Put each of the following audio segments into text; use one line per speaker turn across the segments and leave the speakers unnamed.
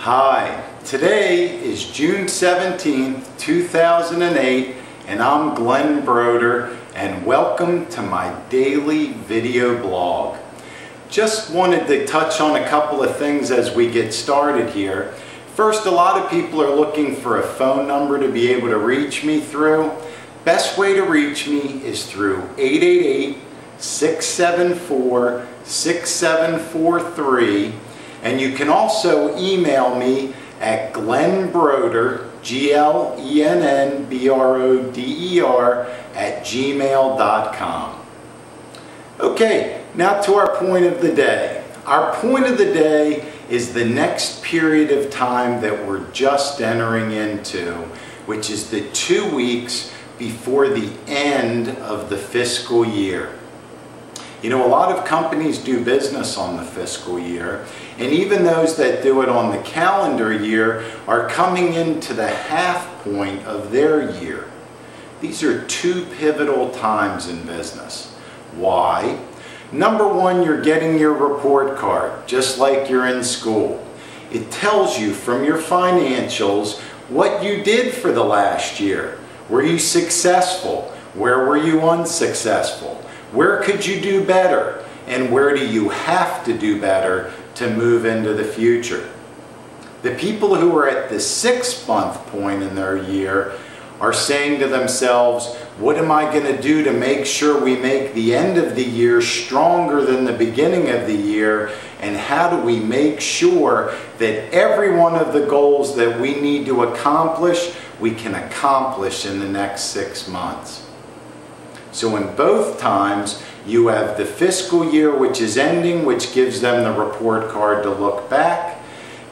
Hi, today is June 17th, 2008, and I'm Glenn Broder, and welcome to my daily video blog. Just wanted to touch on a couple of things as we get started here. First, a lot of people are looking for a phone number to be able to reach me through. Best way to reach me is through 888-674-6743. And you can also email me at glennbroder, glennbroder @gmail.com. Okay, now to our point of the day. Our point of the day is the next period of time that we're just entering into, which is the 2 weeks before the end of the fiscal year. You know, a lot of companies do business on the fiscal year, and even those that do it on the calendar year are coming into the half point of their year. These are two pivotal times in business. Why? Number one, you're getting your report card, just like you're in school. It tells you from your financials what you did for the last year. Were you successful? Where were you unsuccessful? Where could you do better? And where do you have to do better to move into the future? The people who are at the 6-month point in their year are saying to themselves, what am I going to do to make sure we make the end of the year stronger than the beginning of the year? And how do we make sure that every one of the goals that we need to accomplish, we can accomplish in the next 6 months? So in both times, you have the fiscal year which is ending, which gives them the report card to look back.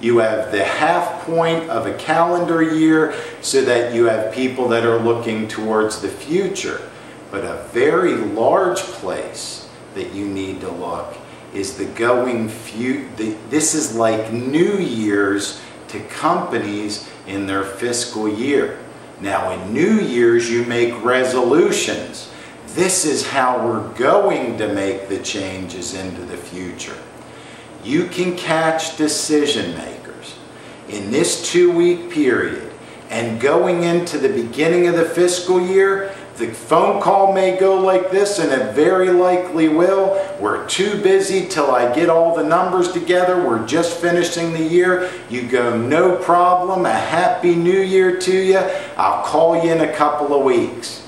You have the half point of a calendar year so that you have people that are looking towards the future. But a very large place that you need to look is the going future. This is like New Year's to companies in their fiscal year. Now in New Year's you make resolutions. This is how we're going to make the changes into the future. You can catch decision makers in this 2-week period, and going into the beginning of the fiscal year, the phone call may go like this, and it very likely will. We're too busy till I get all the numbers together. We're just finishing the year. You go, no problem. A happy new year to you. I'll call you in a couple of weeks.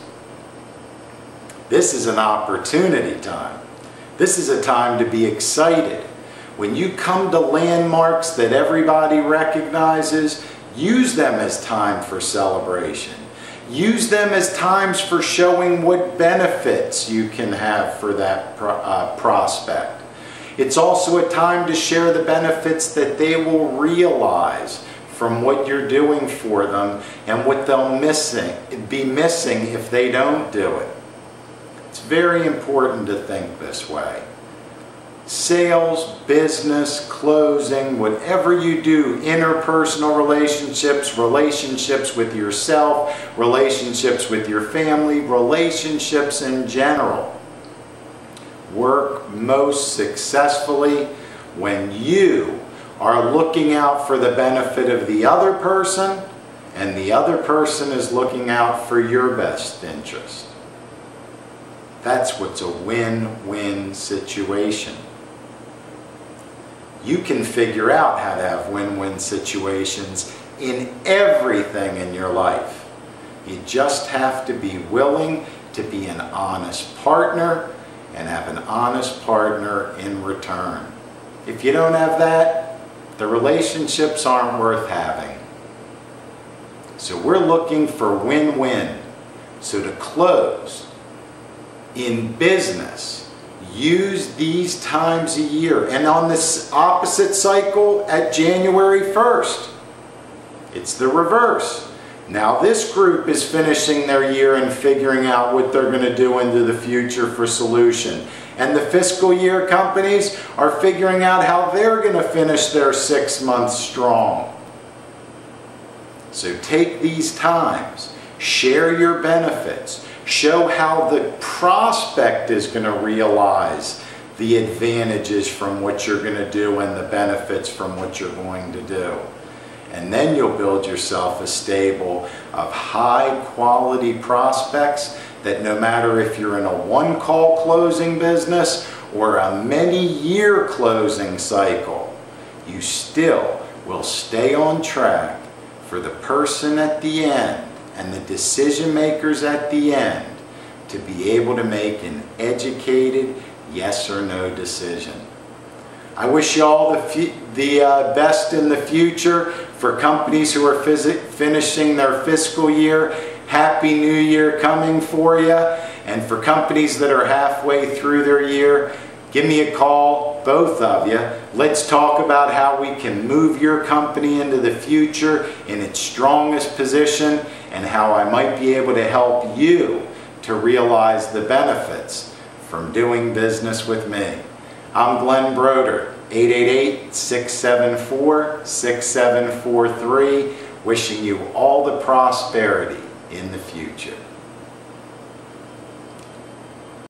This is an opportunity time. This is a time to be excited. When you come to landmarks that everybody recognizes, use them as time for celebration. Use them as times for showing what benefits you can have for that prospect. It's also a time to share the benefits that they will realize from what you're doing for them and what they'll be missing if they don't do it. It's very important to think this way. Sales, business, closing, whatever you do, interpersonal relationships, relationships with yourself, relationships with your family, relationships in general, work most successfully when you are looking out for the benefit of the other person and the other person is looking out for your best interest. That's what's a win-win situation. You can figure out how to have win-win situations in everything in your life. You just have to be willing to be an honest partner and have an honest partner in return. If you don't have that, the relationships aren't worth having. So we're looking for win-win. So to close, in business, use these times a year. And on this opposite cycle at January 1st, it's the reverse. Now this group is finishing their year and figuring out what they're going to do into the future for solution. And the fiscal year companies are figuring out how they're going to finish their 6 months strong. So take these times, share your benefits, show how the prospect is going to realize the advantages from what you're going to do and the benefits from what you're going to do. And then you'll build yourself a stable of high quality prospects that no matter if you're in a one-call closing business or a many-year closing cycle, you still will stay on track for the person at the end and the decision makers at the end to be able to make an educated yes or no decision. I wish you all the best in the future. For companies who are finishing their fiscal year, Happy New Year coming for you. And for companies that are halfway through their year, give me a call, both of you. Let's talk about how we can move your company into the future in its strongest position and how I might be able to help you to realize the benefits from doing business with me. I'm Glenn Broder, 888-674-6743, wishing you all the prosperity in the future.